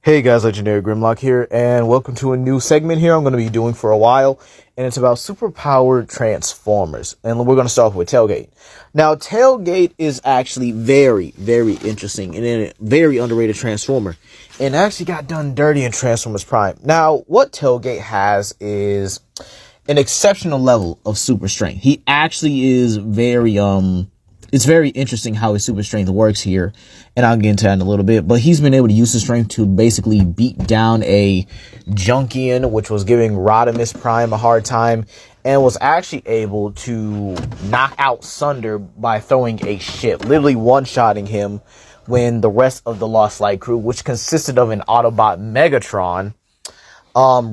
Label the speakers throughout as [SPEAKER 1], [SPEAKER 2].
[SPEAKER 1] Hey guys, Legendary Grimlock here, and welcome to a new segment here I'm going to be doing for a while, and it's about superpowered Transformers, and we're going to start off with Tailgate. Now, Tailgate is actually very, very interesting, and a very underrated Transformer, and actually got done dirty in Transformers Prime. Now, what Tailgate has is an exceptional level of super strength. He actually is it's very interesting how his super strength works here, and I'll get into that in a little bit. But he's been able to use his strength to basically beat down a Junkian, which was giving Rodimus Prime a hard time, and was actually able to knock out Sunder by throwing a ship, literally one-shotting him when the rest of the Lost Light crew, which consisted of an Autobot Megatron,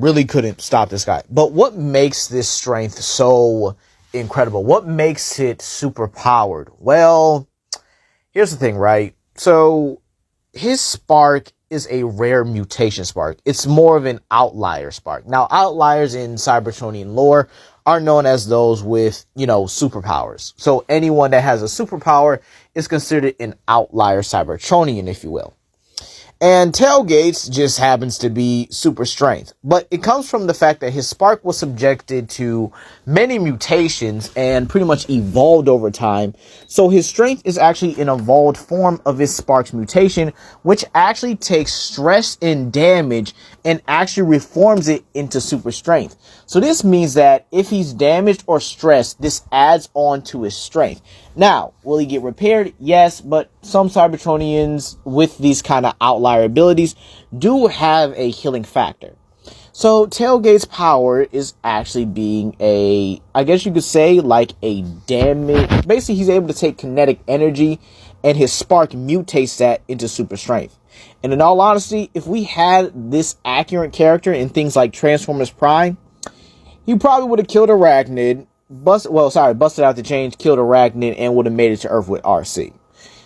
[SPEAKER 1] really couldn't stop this guy. But what makes this strength so incredible? What makes it super powered? Well, here's the thing, right? So his spark is a rare mutation spark. It's more of an outlier spark. Now, outliers in Cybertronian lore are known as those with, superpowers. So anyone that has a superpower is considered an outlier Cybertronian, if you will. And Tailgates just happens to be super strength. But it comes from the fact that his spark was subjected to many mutations and pretty much evolved over time. So his strength is actually an evolved form of his spark's mutation, which actually takes stress and damage and actually reforms it into super strength. So this means that if he's damaged or stressed, this adds on to his strength. Now, will he get repaired? Yes, but some Cybertronians with these kind of outlier abilities do have a healing factor. So Tailgate's power is actually being I guess you could say, like a damage. Basically, he's able to take kinetic energy and his spark mutates that into super strength. And in all honesty, if we had this accurate character in things like Transformers Prime, he probably would have killed Arachnid, busted out the chains, killed Arachnid, and would have made it to Earth with RC.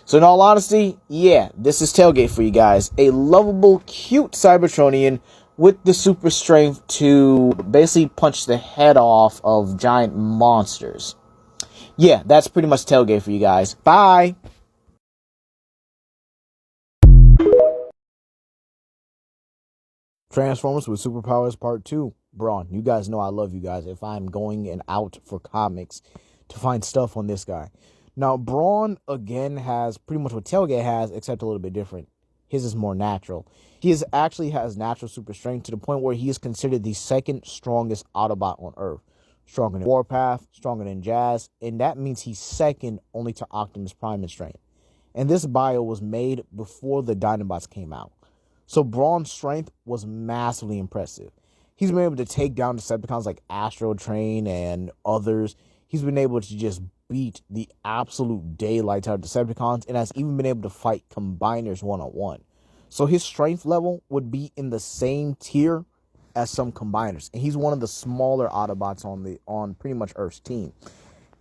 [SPEAKER 1] So in all honesty, yeah, this is Tailgate for you guys. A lovable, cute Cybertronian with the super strength to basically punch the head off of giant monsters. Yeah, that's pretty much Tailgate for you guys. Bye! Transformers with Superpowers Part 2. Braun. You guys know I love you guys if I'm going and out for comics to find stuff on this guy. Now, Braun, again, has pretty much what Tailgate has, except a little bit different. His is more natural. He actually has natural super strength to the point where he is considered the second strongest Autobot on Earth. Stronger than Warpath, stronger than Jazz, and that means he's second only to Optimus Prime in strength. And this bio was made before the Dinobots came out. So Braun's strength was massively impressive. He's been able to take down Decepticons like Astro Train and others. He's been able to just beat the absolute daylights out of Decepticons and has even been able to fight Combiners one-on-one. So his strength level would be in the same tier as some Combiners. And he's one of the smaller Autobots on pretty much Earth's team.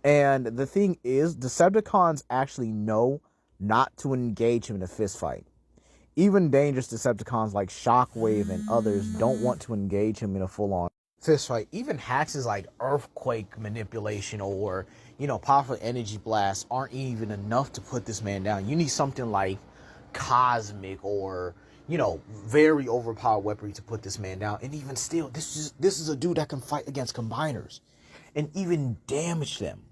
[SPEAKER 1] And the thing is, Decepticons actually know not to engage him in a fist fight. Even dangerous Decepticons like Shockwave and others don't want to engage him in a full-on fist fight. Even hacks like earthquake manipulation or, powerful energy blasts aren't even enough to put this man down. You need something like cosmic or, very overpowered weaponry to put this man down. And even still, this is a dude that can fight against Combiners and even damage them.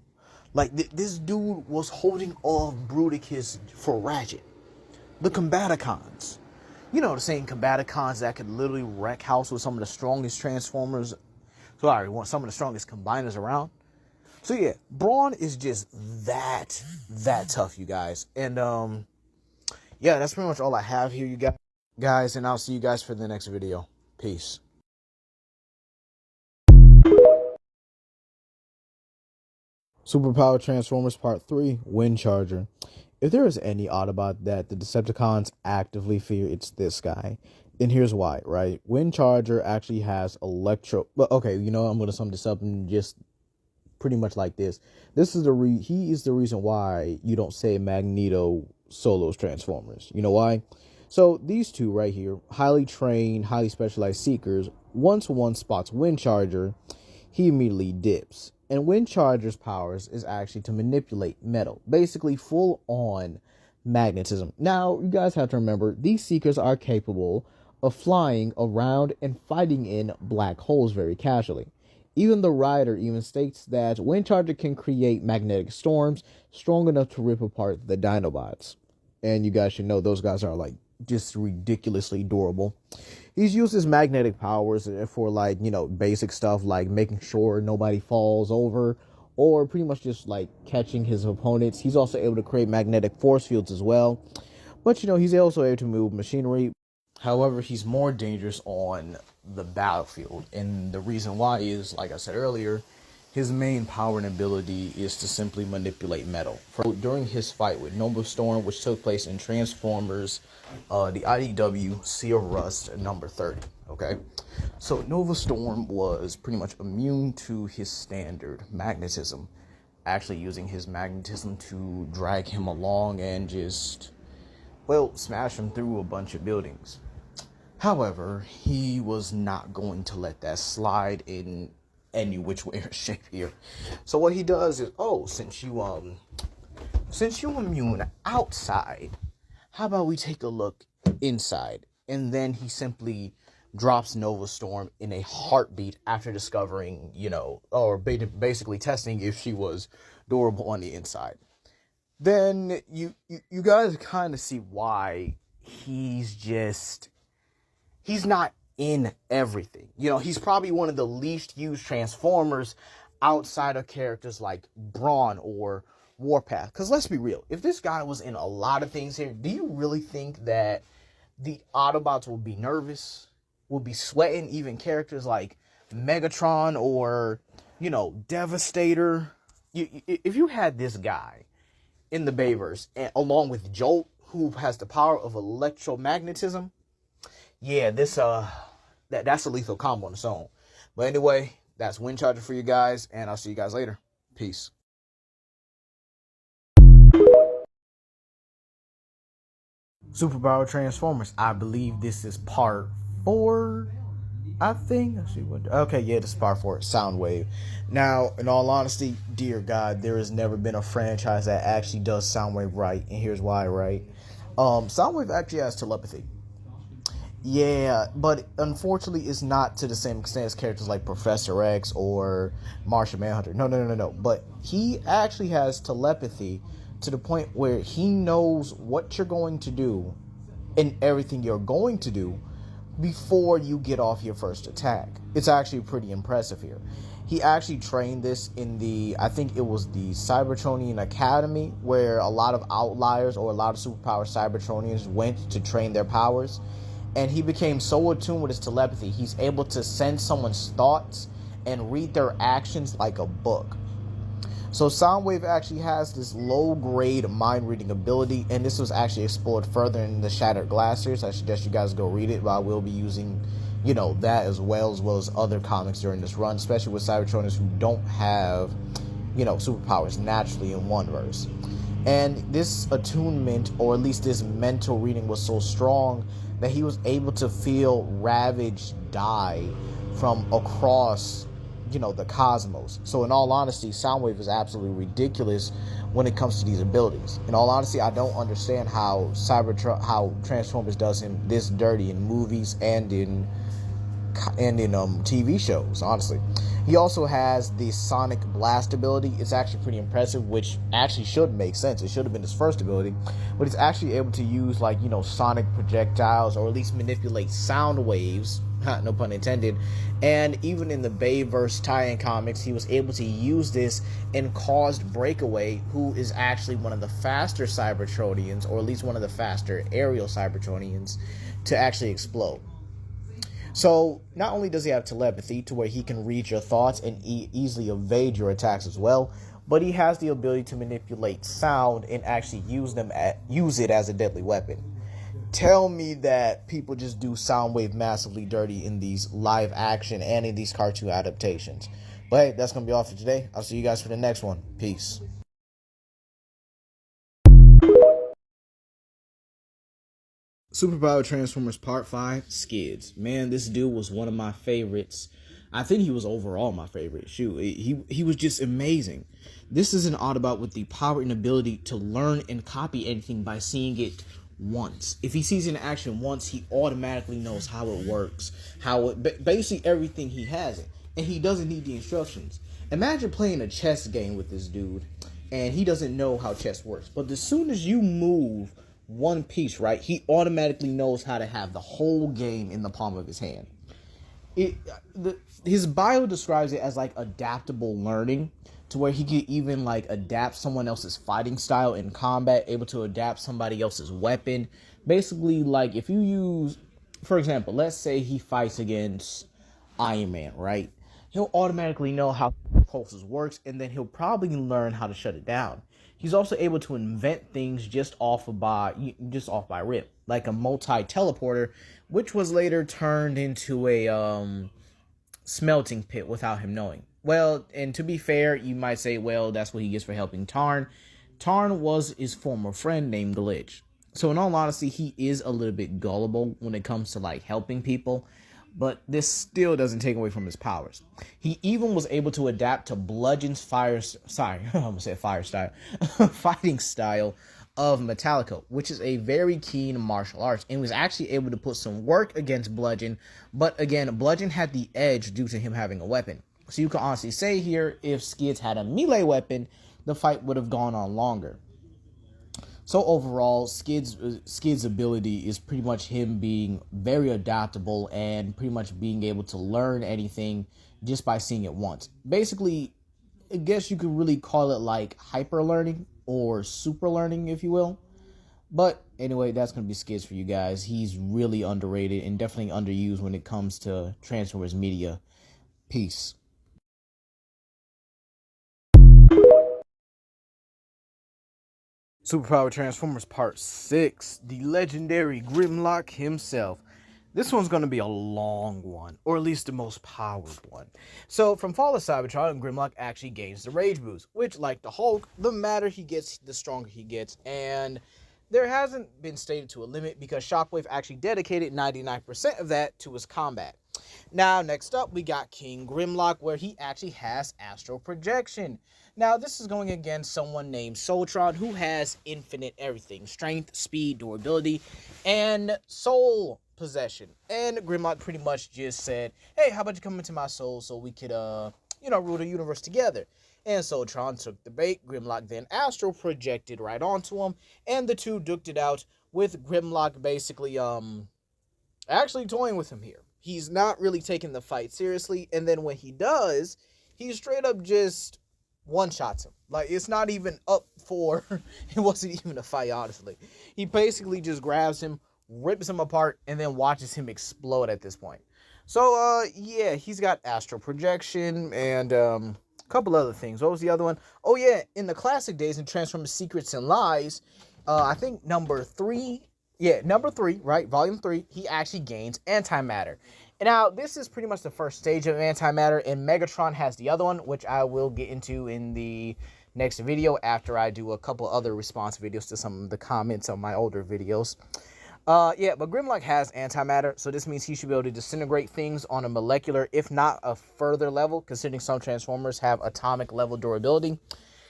[SPEAKER 1] Like, this dude was holding off Bruticus for Ratchet. The Combaticons. The same Combaticons that could literally wreck house with some of the strongest Transformers. Some of the strongest Combiners around. So yeah, Braun is just that tough, you guys. And yeah, that's pretty much all I have here, you guys. And I'll see you guys for the next video. Peace. Superpower Transformers Part 3, Wind Charger. If there is any Autobot that the Decepticons actively fear, it's this guy. And here's why, right? Wind Charger actually has electro... Well, okay, I'm going to sum this up and just pretty much like this. He is the reason why you don't say Magneto solos Transformers. You know why? So these two right here, highly trained, highly specialized seekers, once one spots Wind Charger, he immediately dips. And Wind Charger's powers is actually to manipulate metal, basically full on magnetism. Now, you guys have to remember, these seekers are capable of flying around and fighting in black holes very casually. Even the writer even states that Windcharger can create magnetic storms strong enough to rip apart the Dinobots. And you guys should know those guys are like just ridiculously durable. He's used his magnetic powers for like, basic stuff like making sure nobody falls over or pretty much just like catching his opponents. He's also able to create magnetic force fields as well. But he's also able to move machinery. However, he's more dangerous on the battlefield. And the reason why is, like I said earlier, his main power and ability is to simply manipulate metal. During his fight with Nova Storm, which took place in Transformers, the IDW Sea of Rust number 30, okay? So Nova Storm was pretty much immune to his standard magnetism, actually using his magnetism to drag him along and just, smash him through a bunch of buildings. However, he was not going to let that slide in any which way or shape here. So what he does is, since you immune outside, how about we take a look inside? And then he simply drops Nova Storm in a heartbeat after discovering, or basically testing if she was durable on the inside. Then you guys kind of see why he's not in everything. He's probably one of the least used Transformers outside of characters like Braun or Warpath. Because let's be real, if this guy was in a lot of things here, do you really think that the Autobots will be nervous, will be sweating? Even characters like Megatron or, Devastator. If you had this guy in the Bayverse, and along with Jolt, who has the power of electromagnetism, yeah, that's a lethal combo on its own. But anyway, that's Windcharger for you guys, and I'll see you guys later. Peace. Superpower Transformers. I believe this is part 4. I think. Let's see what. Okay, yeah, this is part 4. Soundwave. Now, in all honesty, dear God, there has never been a franchise that actually does Soundwave right, and here's why. Right? Soundwave actually has telepathy. Yeah, but unfortunately, it's not to the same extent as characters like Professor X or Martian Manhunter. No. But he actually has telepathy to the point where he knows what you're going to do and everything you're going to do before you get off your first attack. It's actually pretty impressive here. He actually trained this in I think it was the Cybertronian Academy, where a lot of outliers or a lot of superpower Cybertronians went to train their powers. And he became so attuned with his telepathy, he's able to sense someone's thoughts and read their actions like a book. So Soundwave actually has this low-grade mind-reading ability, and this was actually explored further in the Shattered Glass series. I suggest you guys go read it, but I will be using, that as well as other comics during this run, especially with Cybertronians who don't have, superpowers naturally in one verse. And this attunement, or at least this mental reading, was so strong that he was able to feel Ravage die from across, the cosmos. So in all honesty, Soundwave is absolutely ridiculous when it comes to these abilities. In all honesty, I don't understand how Transformers does him this dirty in movies and in TV shows, honestly. He also has the Sonic Blast ability. It's actually pretty impressive, which actually should make sense. It should have been his first ability, but he's actually able to use sonic projectiles, or at least manipulate sound waves, no pun intended. And even in the Bayverse tie-in comics, he was able to use this and caused Breakaway, who is actually one of the faster Cybertronians, or at least one of the faster aerial Cybertronians, to actually explode. So not only does he have telepathy to where he can read your thoughts and easily evade your attacks as well, but he has the ability to manipulate sound and actually use it as a deadly weapon. Tell me that people just do Soundwave massively dirty in these live action and in these cartoon adaptations. But hey, that's going to be all for today. I'll see you guys for the next one. Peace. Superpower Transformers Part 5, Skids. Man, this dude was one of my favorites. I think he was overall my favorite. Shoot, he was just amazing. This is an Autobot with the power and ability to learn and copy anything by seeing it once. If he sees it in action once, he automatically knows how it works, basically everything he has it, and he doesn't need the instructions. Imagine playing a chess game with this dude, and he doesn't know how chess works. But as soon as you move one piece, right, he automatically knows how to have the whole game in the palm of his hand. His bio describes it as like adaptable learning, to where he could even like adapt someone else's fighting style in combat, able to adapt somebody else's weapon. Basically, like if you use, for example, let's say he fights against Iron Man, right? He'll automatically know how pulses works, and then he'll probably learn how to shut it down. He's also able to invent things just off by rip, like a multi-teleporter, which was later turned into a smelting pit without him knowing. Well, and to be fair, you might say, well, that's what he gets for helping Tarn. Tarn was his former friend named Glitch. So in all honesty, he is a little bit gullible when it comes to like helping people, but this still doesn't take away from his powers. He even was able to adapt to Bludgeon's fighting style of Metallica, which is a very keen martial arts, and was actually able to put some work against Bludgeon. But again, Bludgeon had the edge due to him having a weapon. So you can honestly say here, if Skids had a melee weapon, the fight would have gone on longer. So overall, Skids' ability is pretty much him being very adaptable and pretty much being able to learn anything just by seeing it once. Basically, I guess you could really call it like hyper learning or super learning, if you will. But anyway, that's going to be Skids for you guys. He's really underrated and definitely underused when it comes to Transformers media. Peace. Superpower Transformers Part 6, the legendary Grimlock himself. This one's going to be a long one, or at least the most powered one. So, from Fall of Cybertron, Grimlock actually gains the Rage Boost, which, like the Hulk, the madder he gets, the stronger he gets, and there hasn't been stated to a limit because Shockwave actually dedicated 99% of that to his combat. Now, next up, we got King Grimlock, where he actually has Astral Projection. Now, this is going against someone named Soltron, who has infinite everything. Strength, speed, durability, and soul possession. And Grimlock pretty much just said, hey, how about you come into my soul so we could, rule the universe together. And Soltron took the bait. Grimlock then Astral Projected right onto him, and the two duked it out with Grimlock basically, actually toying with him here. He's not really taking the fight seriously, and then when he does, he straight up just one-shots him. Like, it's not even up for, it wasn't even a fight, honestly. He basically just grabs him, rips him apart, and then watches him explode at this point. So, yeah, he's got Astral Projection, and, a couple other things. What was the other one? Oh, yeah, in the classic days in Transformers Secrets and Lies, I think number 3, right, volume 3, he actually gains antimatter. And now, this is pretty much the first stage of antimatter, and Megatron has the other one, which I will get into in the next video after I do a couple other response videos to some of the comments on my older videos. But Grimlock has antimatter, so this means he should be able to disintegrate things on a molecular, if not a further level, considering some Transformers have atomic level durability.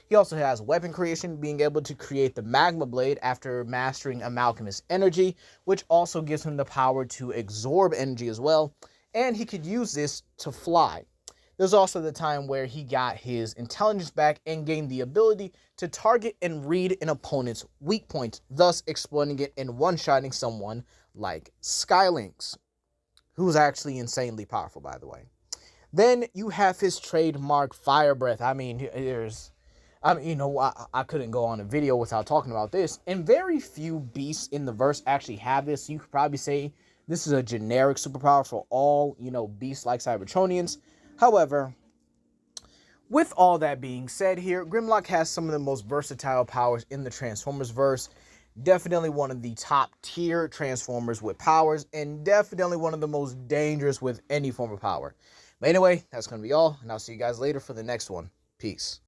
[SPEAKER 1] He also has weapon creation, being able to create the Magma Blade after mastering Amalgamous Energy, which also gives him the power to absorb energy as well, and he could use this to fly. There's also the time where he got his intelligence back and gained the ability to target and read an opponent's weak points, thus exploiting it and one-shotting someone like Skylynx, who's actually insanely powerful, by the way. Then you have his trademark Fire Breath. I couldn't go on a video without talking about this. And very few beasts in the verse actually have this. So you could probably say this is a generic superpower for all, beasts like Cybertronians. However, with all that being said here, Grimlock has some of the most versatile powers in the Transformers verse. Definitely one of the top tier Transformers with powers, and definitely one of the most dangerous with any form of power. But anyway, that's going to be all, and I'll see you guys later for the next one. Peace.